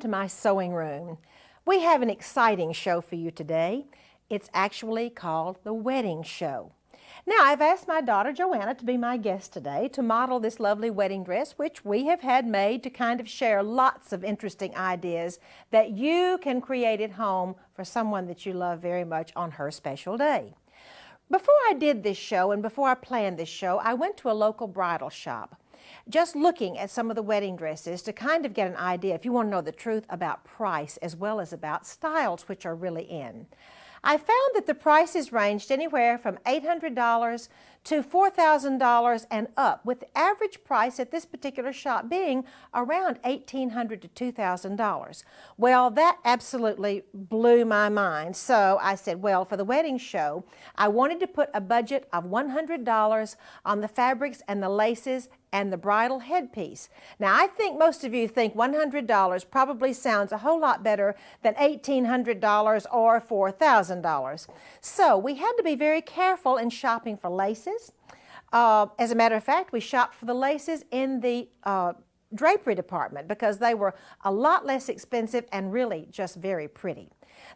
to my sewing room. We have an exciting show for you today. It's actually called the Wedding Show. Now, I've asked my daughter Joanna to be my guest today to model this lovely wedding dress, which we have had made to kind of share lots of interesting ideas that you can create at home for someone that you love very much on her special day. Before I did this show and before I planned this show, I went to a local bridal shop, just looking at some of the wedding dresses to kind of get an idea, if you want to know the truth, about price as well as about styles, which are really in. I found that the prices ranged anywhere from $800 to $4,000 and up, with the average price at this particular shop being around $1,800 to $2,000. Well, that absolutely blew my mind. So I said, well, for the wedding show, I wanted to put a budget of $100 on the fabrics and the laces and the bridal headpiece. Now, I think most of you think $100 probably sounds a whole lot better than $1,800 or $4,000. So we had to be very careful in shopping for laces. As a matter of fact, we shopped for the laces in the drapery department because they were a lot less expensive and really just very pretty.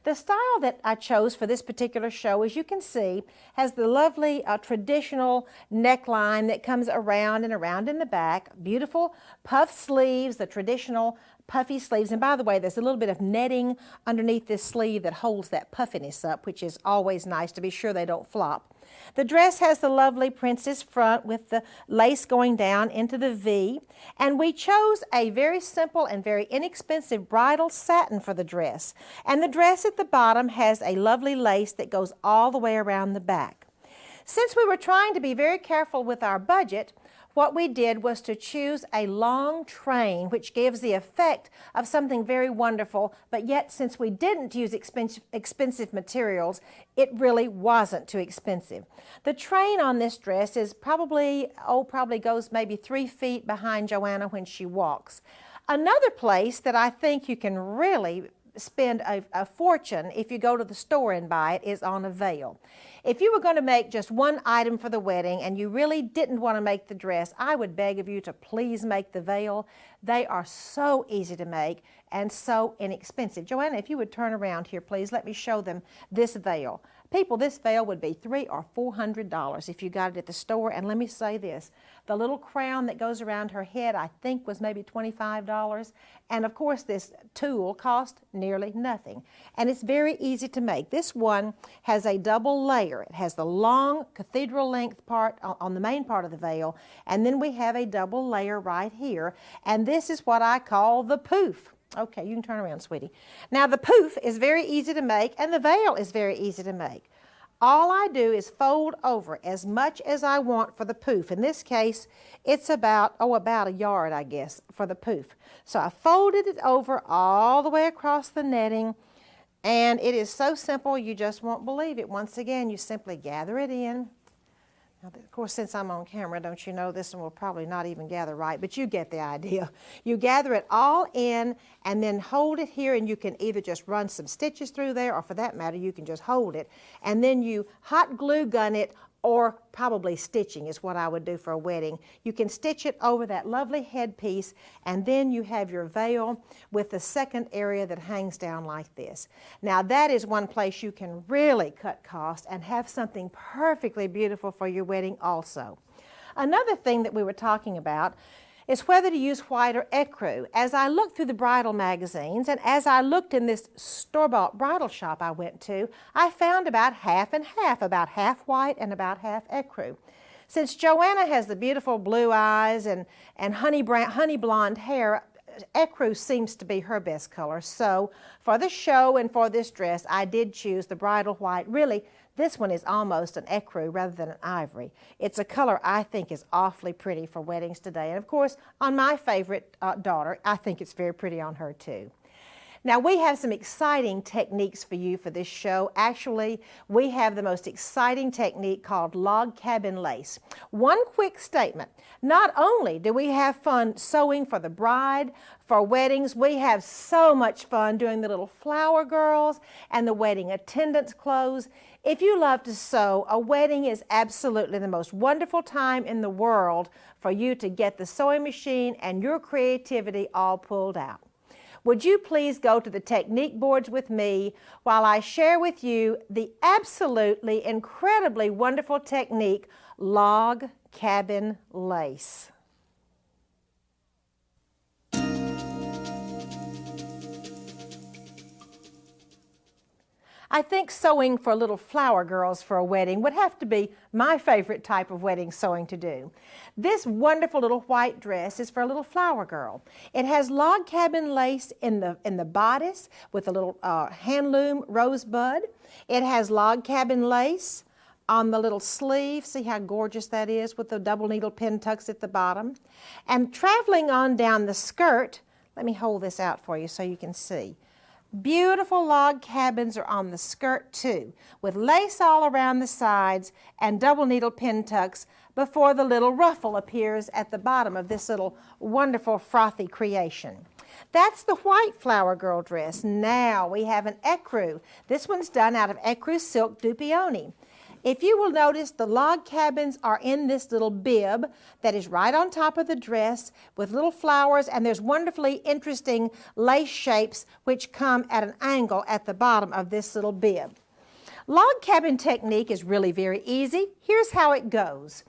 The style that I chose for this particular show, as you can see, has the lovely traditional neckline that comes around and around in the back, beautiful puff sleeves, the traditional puffy sleeves. And by the way, there's a little bit of netting underneath this sleeve that holds that puffiness up, which is always nice to be sure they don't flop. The dress has the lovely princess front with the lace going down into the V, and we chose a very simple and very inexpensive bridal satin for the dress. And the dress at the bottom has a lovely lace that goes all the way around the back. Since we were trying to be very careful with our budget, what we did was to choose a long train, which gives the effect of something very wonderful, but yet since we didn't use expensive materials, it really wasn't too expensive. The train on this dress is probably goes maybe 3 feet behind Joanna when she walks. Another place that I think you can really spend a fortune if you go to the store and buy it is on a veil. If you were going to make just one item for the wedding and you really didn't want to make the dress, I would beg of you to please make the veil. They are so easy to make and so inexpensive. Joanna, if you would turn around here, please, let me show them this veil. People, this veil would be $300 or $400 if you got it at the store. And let me say this, the little crown that goes around her head, I think was maybe $25. And of course, this tulle cost nearly nothing. And it's very easy to make. This one has a double layer. It has the long cathedral length part on the main part of the veil. And then we have a double layer right here. And this is what I call the poof. Okay, you can turn around, sweetie. Now, the poof is very easy to make, and the veil is very easy to make. All I do is fold over as much as I want for the poof. In this case, it's about a yard, I guess, for the poof. So I folded it over all the way across the netting, and it is so simple, you just won't believe it. Once again, you simply gather it in. Now, of course, since I'm on camera, don't you know, this one will probably not even gather right, but you get the idea. You gather it all in and then hold it here, and you can either just run some stitches through there, or for that matter, you can just hold it. And then you hot glue gun it, or probably stitching is what I would do for a wedding. You can stitch it over that lovely headpiece, and then you have your veil with the second area that hangs down like this. Now, that is one place you can really cut cost and have something perfectly beautiful for your wedding also. Another thing that we were talking about is whether to use white or ecru. As I looked through the bridal magazines and as I looked in this store-bought bridal shop I went to, I found about half and half, about half white and about half ecru. Since Joanna has the beautiful blue eyes and honey blonde hair, ecru seems to be her best color. So for the show and for this dress, I did choose the bridal white. Really, this one is almost an ecru rather than an ivory. It's a color I think is awfully pretty for weddings today. And of course, on my favorite daughter, I think it's very pretty on her too. Now, we have some exciting techniques for you for this show. Actually, we have the most exciting technique called log cabin lace. One quick statement. Not only do we have fun sewing for the bride, for weddings, we have so much fun doing the little flower girls and the wedding attendants' clothes. If you love to sew, a wedding is absolutely the most wonderful time in the world for you to get the sewing machine and your creativity all pulled out. would you please go to the technique boards with me while I share with you the absolutely incredibly wonderful technique, log cabin lace. I think sewing for little flower girls for a wedding would have to be my favorite type of wedding sewing to do. This wonderful little white dress is for a little flower girl. It has log cabin lace in the bodice with a little hand loom rosebud. It has log cabin lace on the little sleeve. See how gorgeous that is with the double needle pin tucks at the bottom. And traveling on down the skirt, let me hold this out for you so you can see. Beautiful log cabins are on the skirt too, with lace all around the sides and double needle pin tucks before the little ruffle appears at the bottom of this little wonderful frothy creation. That's the white flower girl dress. Now we have an ecru. This one's done out of ecru silk dupioni. If you will notice, the log cabins are in this little bib that is right on top of the dress with little flowers, and there's wonderfully interesting lace shapes which come at an angle at the bottom of this little bib. Log cabin technique is really very easy. Here's how it goes.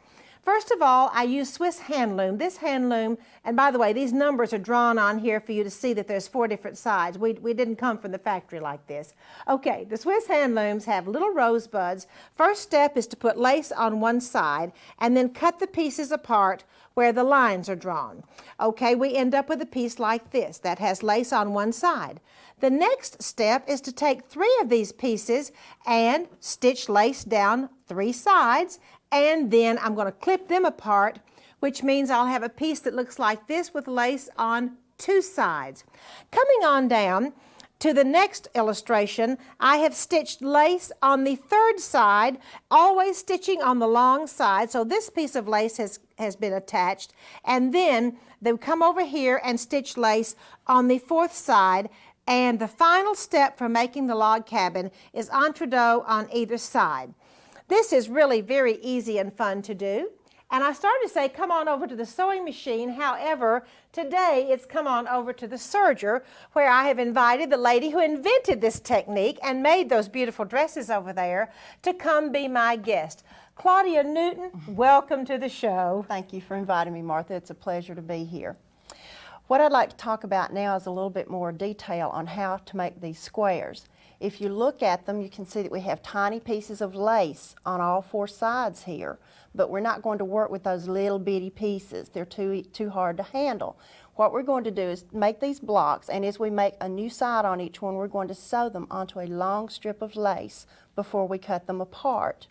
First of all, I use Swiss hand loom. This hand loom, and by the way, these numbers are drawn on here for you to see that there's 4 different sides. We didn't come from the factory like this. Okay, the Swiss hand looms have little rosebuds. First step is to put lace on one side and then cut the pieces apart where the lines are drawn. Okay, we end up with a piece like this that has lace on one side. The next step is to take 3 of these pieces and stitch lace down 3 sides, and then I'm going to clip them apart, which means I'll have a piece that looks like this with lace on 2 sides. Coming on down to the next illustration, I have stitched lace on the 3rd side, always stitching on the long side, so this piece of lace has been attached, and then they come over here and stitch lace on the 4th side. And the final step for making the log cabin is entredeaux on either side. This is really very easy and fun to do. And I started to say, come on over to the sewing machine. However, today it's come on over to the serger, where I have invited the lady who invented this technique and made those beautiful dresses over there to come be my guest. Claudia Newton, welcome to the show. Thank you for inviting me, Martha. It's a pleasure to be here. What I'd like to talk about now is a little bit more detail on how to make these squares. If you look at them, you can see that we have tiny pieces of lace on all 4 sides here, but we're not going to work with those little bitty pieces. They're too hard to handle. What we're going to do is make these blocks, and as we make a new side on each one, we're going to sew them onto a long strip of lace before we cut them apart.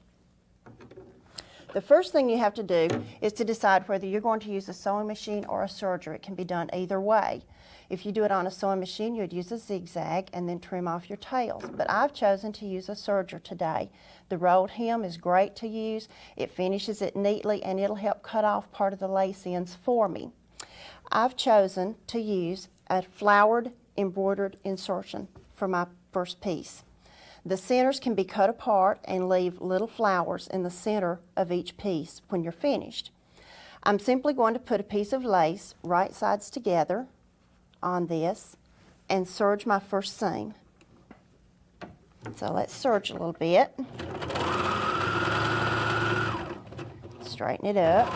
The first thing you have to do is to decide whether you're going to use a sewing machine or a serger. It can be done either way. If you do it on a sewing machine, you would use a zigzag and then trim off your tails. But I've chosen to use a serger today. The rolled hem is great to use. It finishes it neatly, and it'll help cut off part of the lace ends for me. I've chosen to use a flowered embroidered insertion for my first piece. The centers can be cut apart and leave little flowers in the center of each piece when you're finished. I'm simply going to put a piece of lace right sides together on this and serge my first seam. So let's serge a little bit. Straighten it up.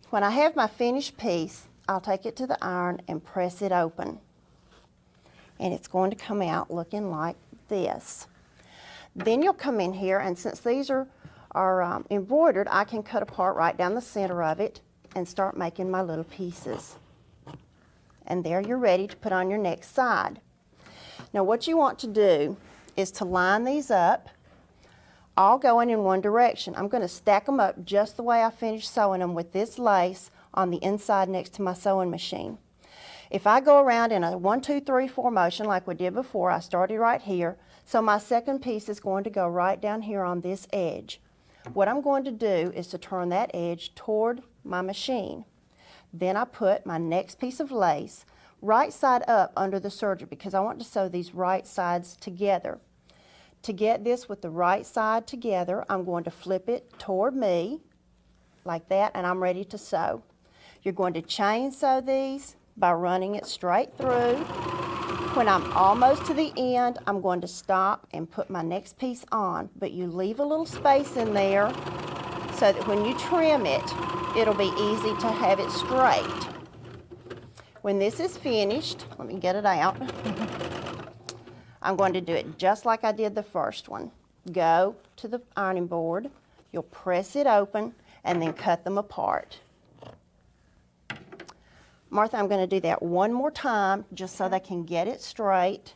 When I have my finished piece, I'll take it to the iron and press it open. And it's going to come out looking like this. Then you'll come in here, and since these are embroidered, I can cut apart right down the center of it and start making my little pieces. And there you're ready to put on your next side. Now what you want to do is to line these up, all going in one direction. I'm going to stack them up just the way I finished sewing them with this lace on the inside next to my sewing machine. If I go around in a 1, 2, 3, 4 motion like we did before, I started right here, so my second piece is going to go right down here on this edge. What I'm going to do is to turn that edge toward my machine. Then I put my next piece of lace right side up under the serger because I want to sew these right sides together. To get this with the right side together, I'm going to flip it toward me like that, and I'm ready to sew. You're going to chain sew these by running it straight through. When I'm almost to the end, I'm going to stop and put my next piece on, but you leave a little space in there so that when you trim it, it'll be easy to have it straight. When this is finished, let me get it out. I'm going to do it just like I did the first one. Go to the ironing board, you'll press it open, and then cut them apart. Martha, I'm going to do that one more time just so they can get it straight.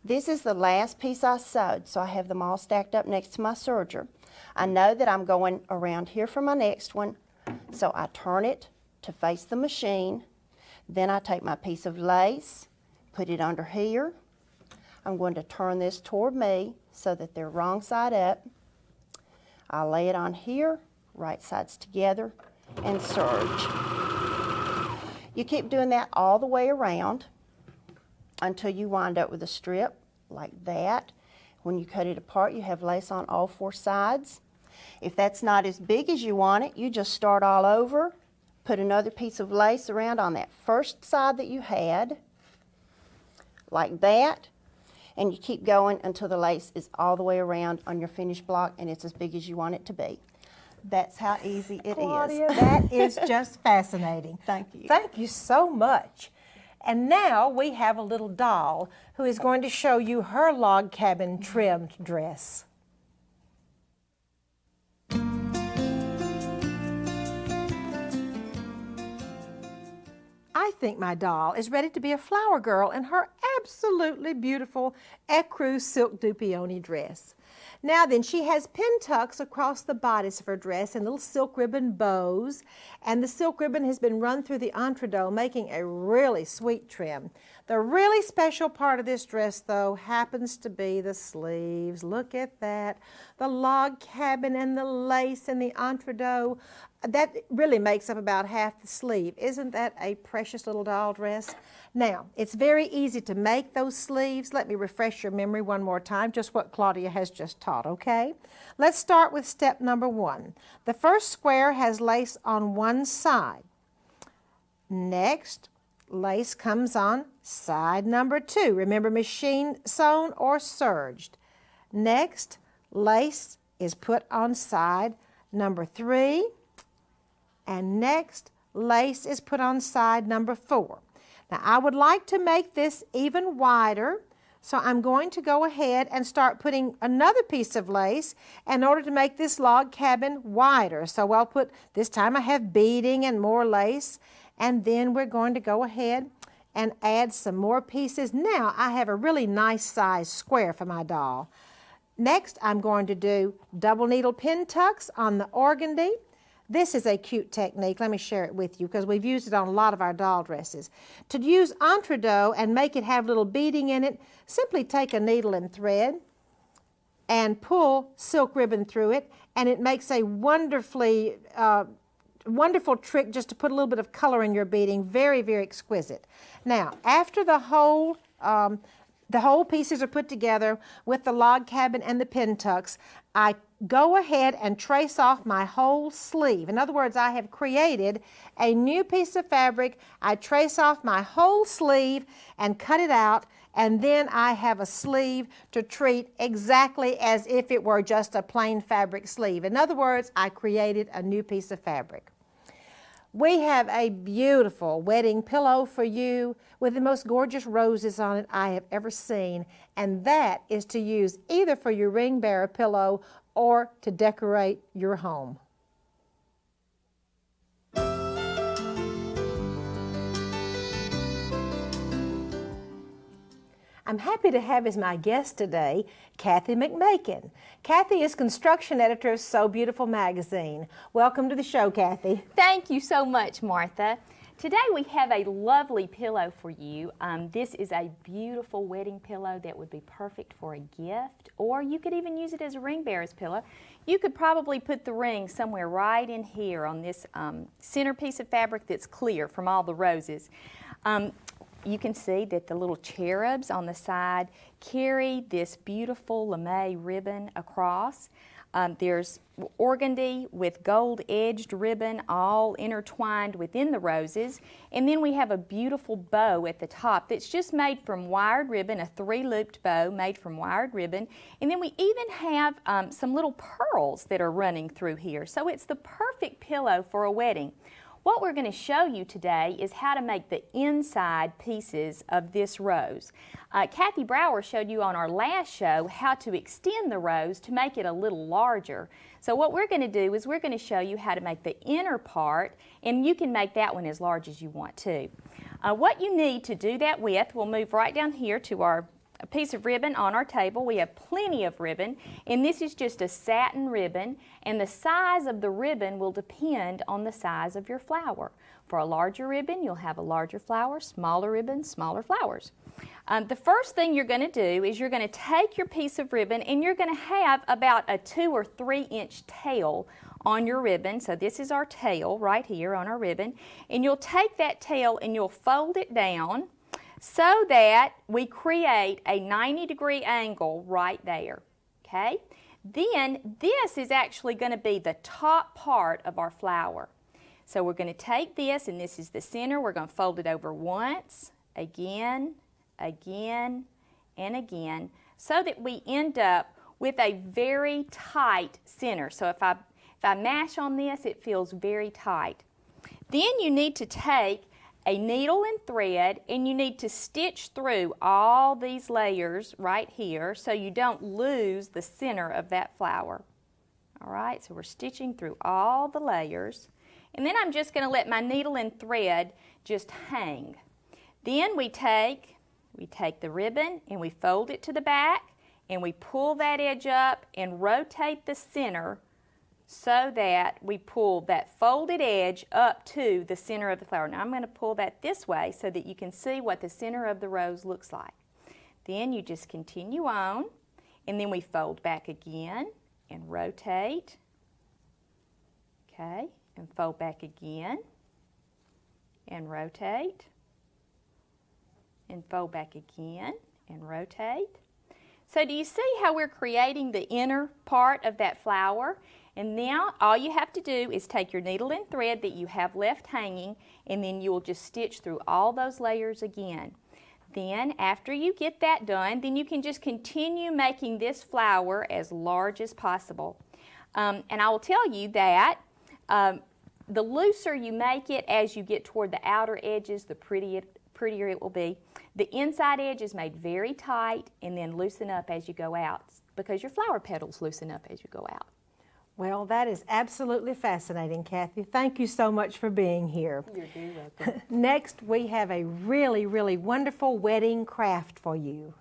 This is the last piece I sewed, so I have them all stacked up next to my serger. I know that I'm going around here for my next one, so I turn it to face the machine. Then I take my piece of lace, put it under here. I'm going to turn this toward me so that they're wrong side up. I'll lay it on here, right sides together, and serge. You keep doing that all the way around until you wind up with a strip like that. When you cut it apart, you have lace on all four sides. If that's not as big as you want it, you just start all over, put another piece of lace around on that first side that you had, like that, and you keep going until the lace is all the way around on your finished block and it's as big as you want it to be. That's how easy it Claudia, is. that is just fascinating. Thank you. Thank you so much. And now we have a little doll who is going to show you her log cabin trimmed dress. I think my doll is ready to be a flower girl in her absolutely beautiful ecru silk dupioni dress. Now then, she has pin tucks across the bodice of her dress and little silk ribbon bows, and the silk ribbon has been run through the entredot, making a really sweet trim. The really special part of this dress, though, happens to be the sleeves. Look at that. The log cabin and the lace and the entredot. That really makes up about half the sleeve. Isn't that a precious little doll dress? Now, it's very easy to make those sleeves. Let me refresh your memory one more time, just what Claudia has just taught, okay? Let's start with step number 1. The first square has lace on one side. Next, lace comes on side number 2. Remember, machine sewn or serged. Next, lace is put on side number 3. And next, lace is put on side number 4. Now, I would like to make this even wider, so I'm going to go ahead and start putting another piece of lace in order to make this log cabin wider. So I'll put, this time I have beading and more lace, and then we're going to go ahead and add some more pieces. Now, I have a really nice size square for my doll. Next, I'm going to do double needle pin tucks on the organdy. This is a cute technique. Let me share it with you because we've used it on a lot of our doll dresses. To use entredot and make it have little beading in it, simply take a needle and thread and pull silk ribbon through it, and it makes a wonderful trick just to put a little bit of color in your beading. Very, very exquisite. Now, after the whole pieces are put together with the log cabin and the pin tucks, I go ahead and trace off my whole sleeve. In other words, I have created a new piece of fabric. I trace off my whole sleeve and cut it out, and then I have a sleeve to treat exactly as if it were just a plain fabric sleeve. In other words, I created a new piece of fabric. We have a beautiful wedding pillow for you with the most gorgeous roses on it I have ever seen, and that is to use either for your ring bearer pillow or to decorate your home. I'm happy to have as my guest today, Kathy McMakin. Kathy is construction editor of Sew Beautiful magazine. Welcome to the show, Kathy. Thank you so much, Martha. Today we have a lovely pillow for you. This is a beautiful wedding pillow that would be perfect for a gift, or you could even use it as a ring bearer's pillow. You could probably put the ring somewhere right in here on this center piece of fabric that's clear from all the roses. you can see that the little cherubs on the side carry this beautiful lame ribbon across. There's organdy with gold-edged ribbon all intertwined within the roses. And then we have a beautiful bow at the top that's just made from wired ribbon, a 3-looped bow made from wired ribbon. And then we even have some little pearls that are running through here. So it's the perfect pillow for a wedding. What we're going to show you today is how to make the inside pieces of this rose. Kathy Brower showed you on our last show how to extend the rose to make it a little larger. So what we're going to do is we're going to show you how to make the inner part, and you can make that one as large as you want to. What you need to do that with, we'll move right down here to our piece of ribbon on our table. We have plenty of ribbon, and this is just a satin ribbon, and the size of the ribbon will depend on the size of your flower. For a larger ribbon, you'll have a larger flower, smaller ribbon, smaller flowers. The first thing you're going to do is you're going to take your piece of ribbon and you're going to have about a 2 or 3 inch tail on your ribbon. So this is our tail right here on our ribbon, and you'll take that tail and you'll fold it down so that we create a 90-degree angle right there, okay? Then this is actually going to be the top part of our flower. So we're going to take this, and this is the center. We're going to fold it over once, again, again, and again, so that we end up with a very tight center. So if I mash on this, it feels very tight. Then you need to take a needle and thread, and you need to stitch through all these layers right here so you don't lose the center of that flower. All right, so we're stitching through all the layers, and then I'm just going to let my needle and thread just hang. Then we take the ribbon and we fold it to the back, and we pull that edge up and rotate the center so that we pull that folded edge up to the center of the flower. Now I'm going to pull that this way so that you can see what the center of the rose looks like. Then you just continue on, and then we fold back again and rotate, okay, and fold back again and rotate, and fold back again and rotate. So do you see how we're creating the inner part of that flower? And now all you have to do is take your needle and thread that you have left hanging, and then you will just stitch through all those layers again. Then after you get that done, then you can just continue making this flower as large as possible. And I will tell you that the looser you make it as you get toward the outer edges, the prettier it will be. The inside edge is made very tight and then loosen up as you go out, because your flower petals loosen up as you go out. Well, that is absolutely fascinating, Kathy. Thank you so much for being here. You're very welcome. Next, we have a really, really wonderful wedding craft for you.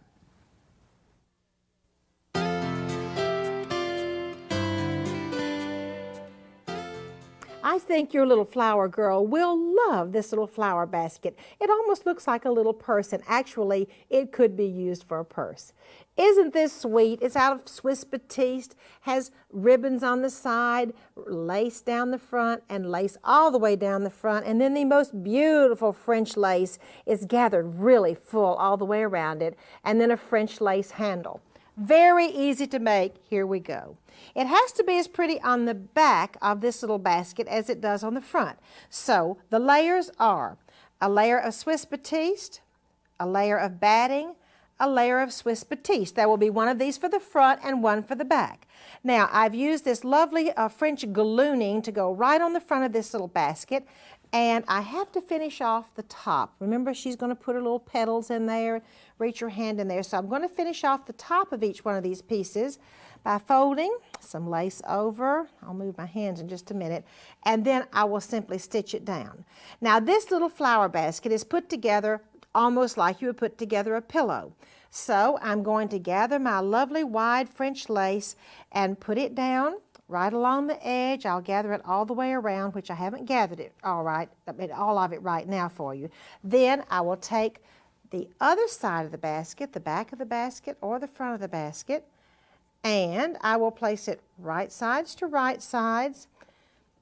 I think your little flower girl will love this little flower basket. It almost looks like a little purse, and actually it could be used for a purse. Isn't this sweet? It's out of Swiss batiste, has ribbons on the side, lace down the front, and lace all the way down the front, and then the most beautiful French lace is gathered really full all the way around it, and then a French lace handle. Very easy to make. Here we go. It has to be as pretty on the back of this little basket as it does on the front. So the layers are a layer of Swiss batiste, a layer of batting, a layer of Swiss batiste. There will be one of these for the front and one for the back. Now I've used this lovely French gallooning to go right on the front of this little basket, and I have to finish off the top. Remember, she's going to put her little petals in there, reach your hand in there. So I'm going to finish off the top of each one of these pieces by folding some lace over. I'll move my hands in just a minute, and then I will simply stitch it down. Now this little flower basket is put together almost like you would put together a pillow. So I'm going to gather my lovely wide French lace and put it down right along the edge. I'll gather it all the way around, which I haven't gathered it all of it right now for you. Then I will take the other side of the basket, the back of the basket or the front of the basket, and I will place it right sides to right sides.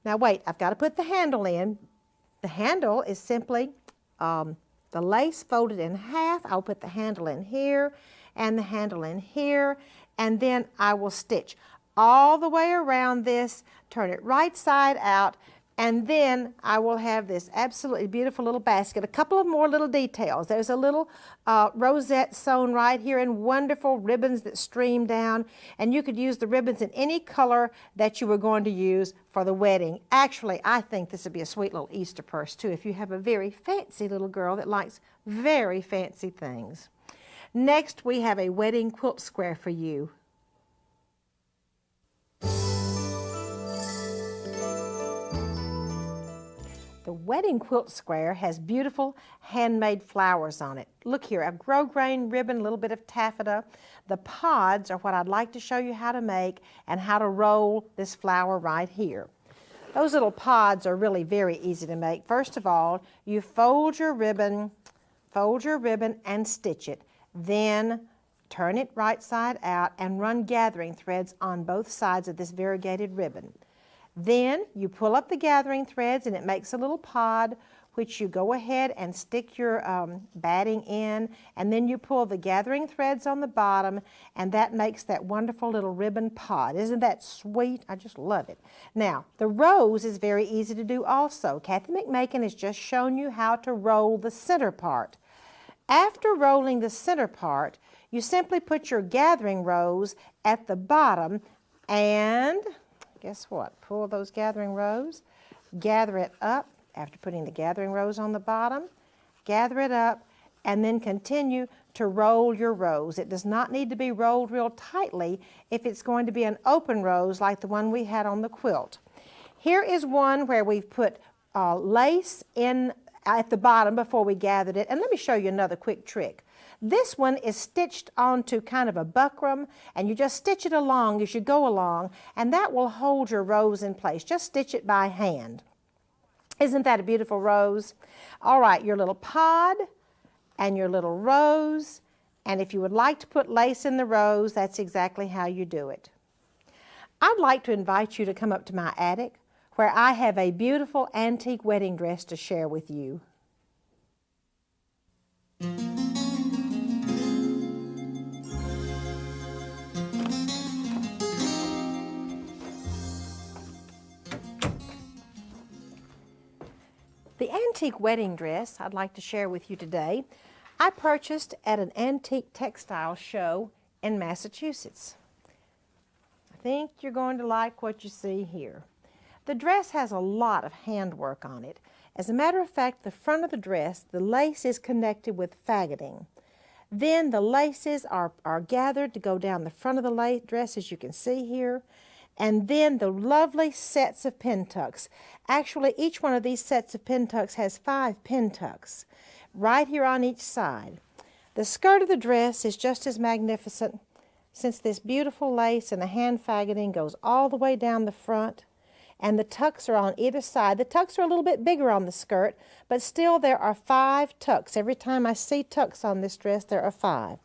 Now wait, I've got to put the handle in. The handle is simply the lace folded in half. I'll put the handle in here and the handle in here, and then I will stitch all the way around this, turn it right side out, and then I will have this absolutely beautiful little basket. A couple of more little details. There's a little rosette sewn right here and wonderful ribbons that stream down, and you could use the ribbons in any color that you were going to use for the wedding. Actually, I think this would be a sweet little Easter purse too if you have a very fancy little girl that likes very fancy things. Next, we have a wedding quilt square for you. The wedding quilt square has beautiful handmade flowers on it. Look here, a grosgrain ribbon, a little bit of taffeta. The pods are what I'd like to show you how to make and how to roll this flower right here. Those little pods are really very easy to make. First of all, you fold your ribbon and stitch it. Then turn it right side out and run gathering threads on both sides of this variegated ribbon. Then you pull up the gathering threads and it makes a little pod, which you go ahead and stick your batting in, and then you pull the gathering threads on the bottom, and that makes that wonderful little ribbon pod. Isn't that sweet? I just love it. Now, the rose is very easy to do also. Kathy McMakin has just shown you how to roll the center part. After rolling the center part, you simply put your gathering rows at the bottom and guess what? Pull those gathering rows, gather it up after putting the gathering rows on the bottom, gather it up, and then continue to roll your rows. It does not need to be rolled real tightly if it's going to be an open rose like the one we had on the quilt. Here is one where we've put lace in at the bottom before we gathered it, and let me show you another quick trick. This one is stitched onto kind of a buckram, and you just stitch it along as you go along, and that will hold your rose in place. Just stitch it by hand. Isn't that a beautiful rose? All right, your little pod and your little rose, and if you would like to put lace in the rose, that's exactly how you do it. I'd like to invite you to come up to my attic, where I have a beautiful antique wedding dress to share with you. The antique wedding dress I'd like to share with you today, I purchased at an antique textile show in Massachusetts. I think you're going to like what you see here. The dress has a lot of handwork on it. As a matter of fact, the front of the dress, the lace is connected with faggoting. Then the laces are gathered to go down the front of the dress, as you can see here. And then the lovely sets of pin tucks. Actually, each one of these sets of pin tucks has 5 pin tucks right here on each side. The skirt of the dress is just as magnificent, since this beautiful lace and the hand faggoting goes all the way down the front, and the tucks are on either side. The tucks are a little bit bigger on the skirt, but still there are 5 tucks. Every time I see tucks on this dress, there are 5.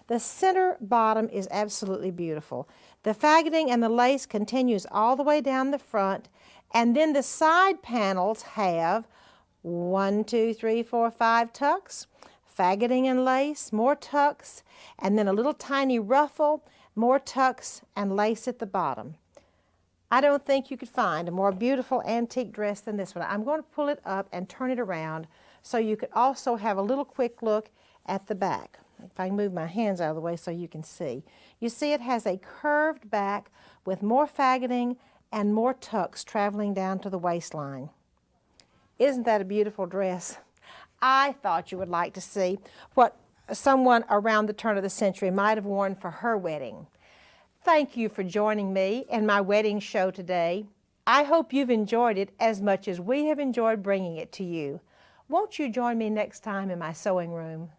The center bottom is absolutely beautiful. The faggoting and the lace continues all the way down the front, and then the side panels have 1, 2, 3, 4, 5 tucks, faggoting and lace, more tucks, and then a little tiny ruffle, more tucks and lace at the bottom. I don't think you could find a more beautiful antique dress than this one. I'm going to pull it up and turn it around so you could also have a little quick look at the back. If I can move my hands out of the way so you can see. You see it has a curved back with more faggoting and more tucks traveling down to the waistline. Isn't that a beautiful dress? I thought you would like to see what someone around the turn of the century might have worn for her wedding. Thank you for joining me in my wedding show today. I hope you've enjoyed it as much as we have enjoyed bringing it to you. Won't you join me next time in my sewing room?